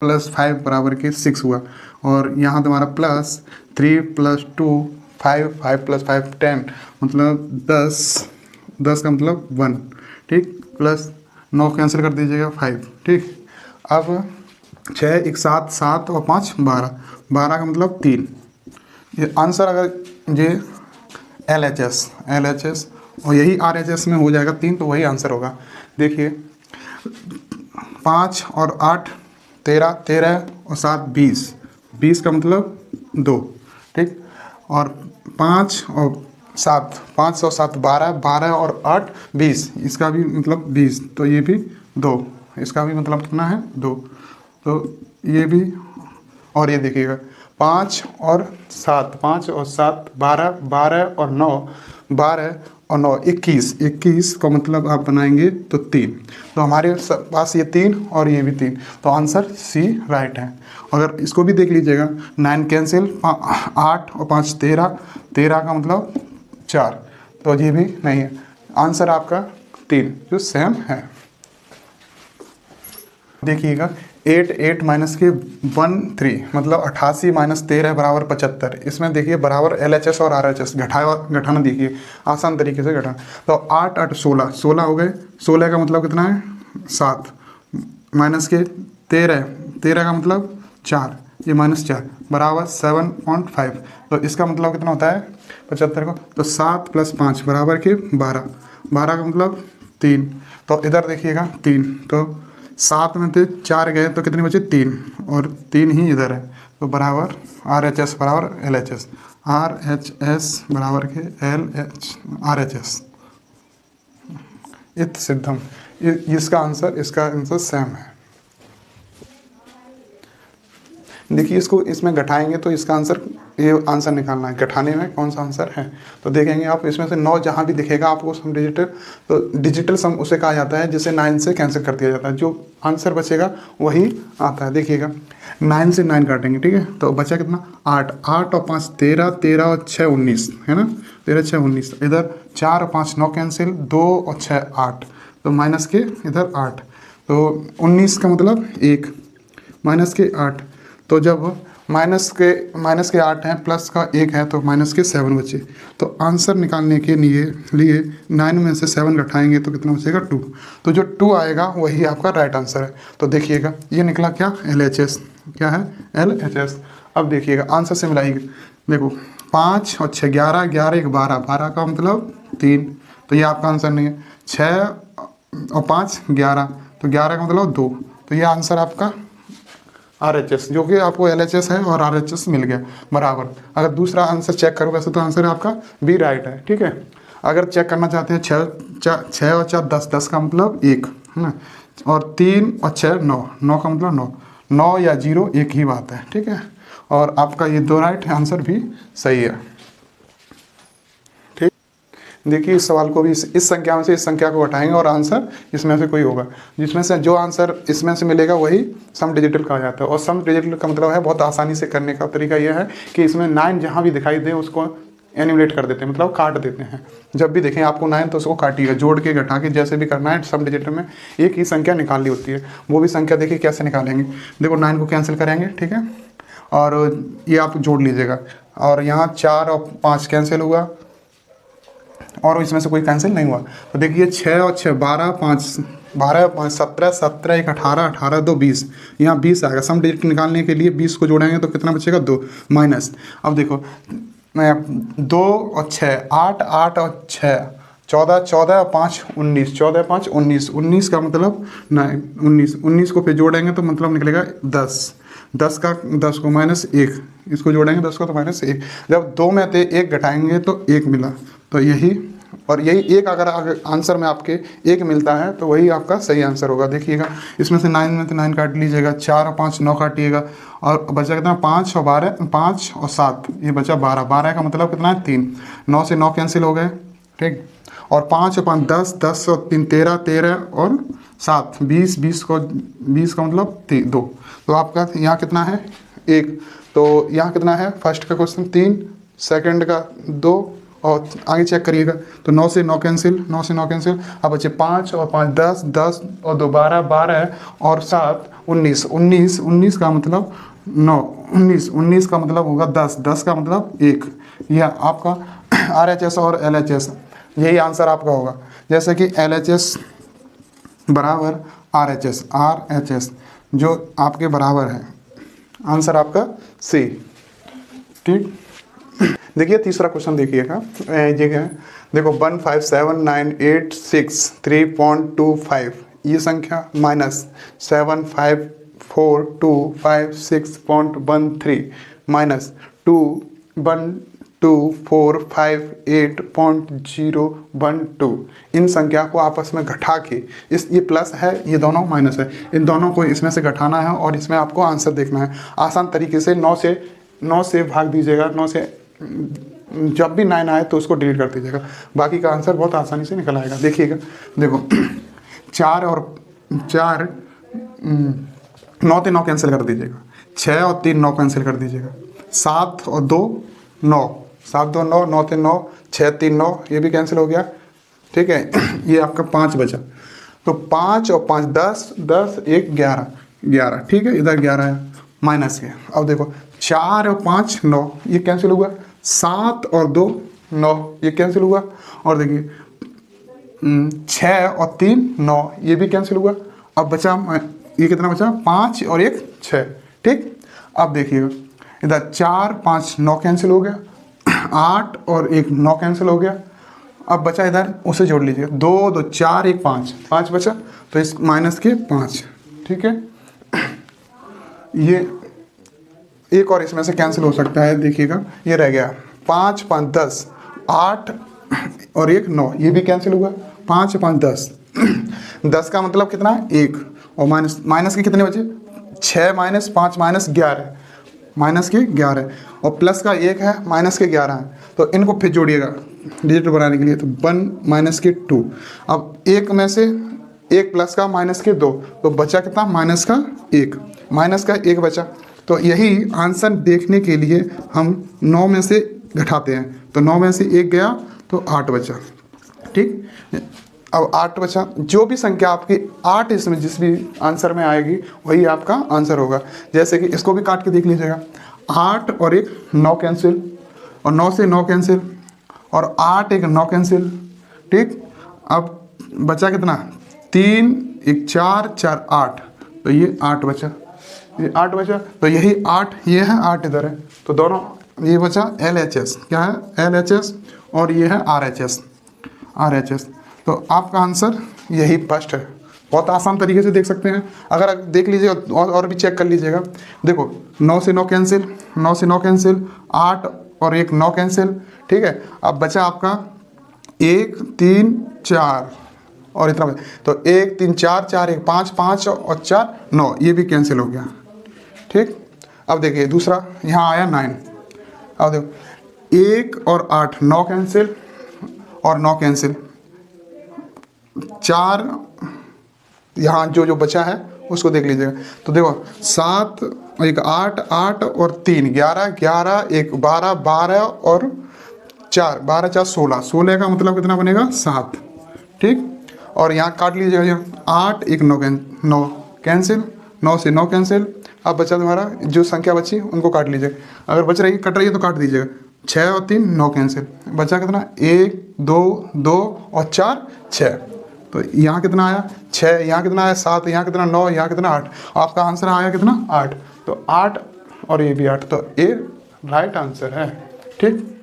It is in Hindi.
प्लस 5 बराबर के 6 हुआ। और यहाँ तुम्हारा प्लस 3 + 2 5, 5 + 5 10, मतलब 10, 10 का मतलब 1, ठीक, प्लस 9 कैंसिल कर दीजिएगा 5, ठीक। अब 6 1 7, 7 और 5 12, 12 का मतलब 3। ये आंसर अगर ये LHS और यही RHS में हो जाएगा 3, तो वही आंसर होगा। देखिए 5 और 8 13, 13 और 7 20, 20 का मतलब 2, ठीक। और 5 और 7, 5 और 7 12, 12 और 8 20, इसका भी मतलब 20, तो ये भी 2, इसका भी मतलब कितना है 2, तो ये भी। और ये देखिएगा 5 और 7, 5 और 7 12, 12 और 9 12 और 9 21, 21 का मतलब आप बनाएंगे तो 3, तो हमारे पास ये 3 और ये भी 3, तो आंसर C राइट है। अगर इसको भी देख लीजिएगा 9 कैंसिल, 8 और 5 13, 13 का मतलब 4, तो ये भी नहीं है। आंसर आपका 3 जो सेम है। देखिएगा 8 8 माइनस के 1 3, मतलब 88 - 13 बराबर 75। इसमें देखिए बराबर LHS और RHS घटाना देखिए आसान तरीके से घटाना। तो 8 8 16, 16 हो गए, 16 का मतलब कितना है 7, माइनस के 13, 13 का मतलब 4, ये -4 बराबर 7.5, तो इसका मतलब कितना होता है 75 को, तो 7 + 5 बराबर के 12, 12 का मतलब 3, तो इधर देखिएगा 3, तो 7 में से 4 गए तो कितने बचे 3, और 3 ही इधर है, तो बराबर RHS बराबर LHS, RHS बराबर के RHS, इत सिद्धम। इसका आंसर सेम है। देखिए इसको इसमें घटाएंगे तो इसका आंसर, ये आंसर निकालना है, घटाने में कौन सा आंसर है, तो देखेंगे आप इसमें से 9 जहाँ भी दिखेगा आपको सम डिजिटल, तो डिजिटल सम उसे कहा जाता है जिसे 9 से कैंसिल कर दिया जाता है, जो आंसर बचेगा वही आता है। देखिएगा 9 से 9 काटेंगे, ठीक है, तो बचा कितना 8, 8 और 5 13, 13 और 6 19, है ना, 13 6 19, इधर 4 और 5 9 कैंसिल, 2 और 6 8, तो माइनस के इधर 8, तो 19 का मतलब 1, माइनस के 8, तो जब माइनस के 8 हैं, प्लस का 1 है, तो माइनस के 7 बचे। तो आंसर निकालने के लिए 9 में से 7 घटाएंगे तो कितना बचेगा 2, तो जो 2 आएगा वही आपका राइट आंसर है। तो देखिएगा ये निकला क्या LHS, क्या है LHS। अब देखिएगा आंसर से मिलाइए, देखो 5 और 6 11, 11 1 12, 12 का मतलब 3, तो ये आपका आंसर नहीं है। 6 और 5 11, तो 11 का मतलब 2, तो ये आंसर आपका RHS, जो कि आपको LHS है और RHS मिल गया बराबर। अगर दूसरा आंसर चेक करो वैसे तो आंसर आपका B राइट है, ठीक है। अगर चेक करना चाहते हैं 6 और 4 10, 10 का मतलब 1, है ना, और 3 और 6 9, 9 का मतलब 9, 9 या 0 एक ही बात है, ठीक है। और आपका ये 2 राइट आंसर भी सही है। देखिए इस सवाल को भी इस संख्या में से इस संख्या को हटाएंगे और आंसर इसमें से कोई होगा, जिसमें से जो आंसर इसमें से मिलेगा वही सम डिजिटल कहा जाता है। और सम डिजिटल का मतलब है बहुत आसानी से करने का तरीका यह है कि इसमें 9 जहाँ भी दिखाई दे उसको एनिमेट कर देते हैं, मतलब काट देते हैं। जब भी देखें आपको 9 तो उसको काटिएगा, जोड़ के घटा के जैसे भी करना है। सम डिजिटल में एक ही संख्या निकालनी होती है, वो भी संख्या देखिए कैसे निकालेंगे। देखो 9 को कैंसिल करेंगे, ठीक है, और ये आप जोड़ लीजिएगा, और यहाँ 4 और 5 कैंसिल हुआ और इसमें से कोई कैंसिल नहीं हुआ। तो देखिए 6 और 6 12, 5 12 5 17, 17 1 18, 18 2 20, यहाँ 20 आएगा। सम डिजिट निकालने के लिए 20 को जोड़ेंगे तो कितना बचेगा 2 माइनस। अब देखो 2 और 6 8, 8 और 6 14, 14 और 5 19, 14 5 19, 19 का मतलब 19, 19 को फिर जोड़ेंगे तो मतलब निकलेगा 10, 10 का 10 को -1, इसको जोड़ेंगे 10 को तो -1। जब 2 में से 1 घटाएंगे तो 1 मिला, तो यही और यही एक अगर आंसर में आपके 1 मिलता है तो वही आपका सही आंसर होगा। देखिएगा इसमें से 9 में से 9 काट लीजिएगा, 4 और 5 9 काटिएगा, और बचा कितना 5 और 12, 5 और 7 ये बचा 12, 12 का मतलब कितना है 3, 9 से 9 कैंसिल हो गए, ठीक, और 5 और 5 10, 10 और 3 13, 13 और 7 20, 20 का मतलब 2, तो आपका यहाँ कितना है 1, तो यहाँ कितना है फर्स्ट का क्वेश्चन 3, सेकंड का 2 और आगे चेक करिएगा तो 9 से 9 कैंसिल, 9 से 9 कैंसिल। अब बचे 5 और 5 10, 10 और 2 12, 12 और 7 19, 19, 19 का मतलब 9, 19, 19 का मतलब होगा 10, 10 का मतलब 1। यह आपका RHS और LHS, यही आंसर आपका होगा। जैसे कि LHS बराबर RHS, RHS जो आपके बराबर है, आंसर आपका C। ठीक, देखिए तीसरा क्वेश्चन देखिएगा, ये क्या है, देखो 1579863.25 ये संख्या माइनस 75425.6.13 माइनस 21245.8.012 इन संख्या को आपस में घटा के, इस ये प्लस है ये दोनों माइनस है, इन दोनों को इसमें से घटाना है और इसमें आपको आंसर देखना है। आसान तरीके से 9 से भाग दीजिएगा, 9 से जब भी 9 आए तो उसको डिलीट कर दीजिएगा, बाकी का आंसर बहुत आसानी से निकल आएगा। देखिएगा, देखो 4 और 4 9 से 9 कैंसिल कर दीजिएगा, 6 और 3 9 कैंसिल कर दीजिएगा, 7 और 2 9, 7 2 9, 9 3 9, 6 3 9 ये भी कैंसिल हो गया। ठीक है, ये आपका 5 बचा, तो 5 और 5 10, 10 1 11, 11। ठीक है, इधर 11 है माइनस के। अब देखो 4 और 5 9 ये कैंसिल हुआ, 7 और 2 9 ये कैंसिल हुआ, और देखिए 6 और 3 9 ये भी कैंसिल हुआ। अब बचा ये कितना बचा, 5 और 1 6। ठीक, अब देखिएगा इधर 4 5 9 कैंसिल हो गया, 8 और 1 9 कैंसिल हो गया। अब बचा इधर उसे जोड़ लीजिए, 2 2 4 1 5, 5 बचा, तो इस माइनस के 5। ठीक है, ये एक और इसमें से कैंसिल हो सकता है, देखिएगा ये रह गया 5 5 10, 8 और 1 9 ये भी कैंसिल हुआ, 5 5 10, 10 का मतलब कितना है 1, और माइनस के कितने बचे 6 माइनस 5 माइनस 11, माइनस के 11, और प्लस का 1 है माइनस के 11 है, तो इनको फिर जोड़िएगा डिजिट बनाने के लिए, तो 1 माइनस के 2। अब एक में से एक प्लस का माइनस के 2, तो बचा कितना माइनस का 1, माइनस का 1 बचा। तो यही आंसर देखने के लिए हम 9 में से घटाते हैं, तो 9 में से 1 गया तो 8 बचा। ठीक, अब 8 बचा, जो भी संख्या आपकी 8 इसमें जिस भी आंसर में आएगी वही आपका आंसर होगा। जैसे कि इसको भी काट के देख लीजिएगा, 8 और 1 9 कैंसिल, और 9 से 9 कैंसिल, और 8 1 9 कैंसिल। ठीक, अब बचा कितना 3 1 4 4 8, तो ये 8 बचा, ये 8 बचा, तो यही 8 ये है, 8 इधर है, तो दोनों ये बचा LHS, क्या है LHS, और ये है RHS, RHS। तो आपका आंसर यही फर्स्ट है। बहुत आसान तरीके से देख सकते हैं, अगर देख लीजिएगा और भी चेक कर लीजिएगा। देखो 9 से 9 कैंसिल, 9 से 9 कैंसिल, 8 और 1 9 कैंसिल। ठीक है, अब बचा आपका 1 3 4 और इतना, तो 1 3 4 4 1 5 5 और 4 9 ये भी कैंसिल हो गया। ठीक, अब देखिए दूसरा यहाँ आया 9, अब देखो 1 और 8 9 कैंसिल और 9 कैंसिल, 4 यहाँ जो बचा है उसको देख लीजिएगा, तो देखो 7 1 8 8 और 3 11 11 1 12 12 और 4 12 4 16, 16 का मतलब कितना बनेगा 7। ठीक, और यहाँ काट लीजिएगा 8 1 9 कैंसिल, 9 से 9 कैंसिल। अब बचा तुम्हारा जो संख्या बची उनको काट लीजिए, अगर बच रही कट रही है तो काट दीजिएगा, 6 और 3 9 कैंसिल, बचा कितना 1 2 2 और 4 6, तो यहाँ कितना आया 6, यहाँ कितना आया 7, यहाँ कितना 9, यहाँ कितना 8, आपका आंसर आया कितना 8, तो 8 और ये भी 8, तो ए राइट आंसर है। ठीक।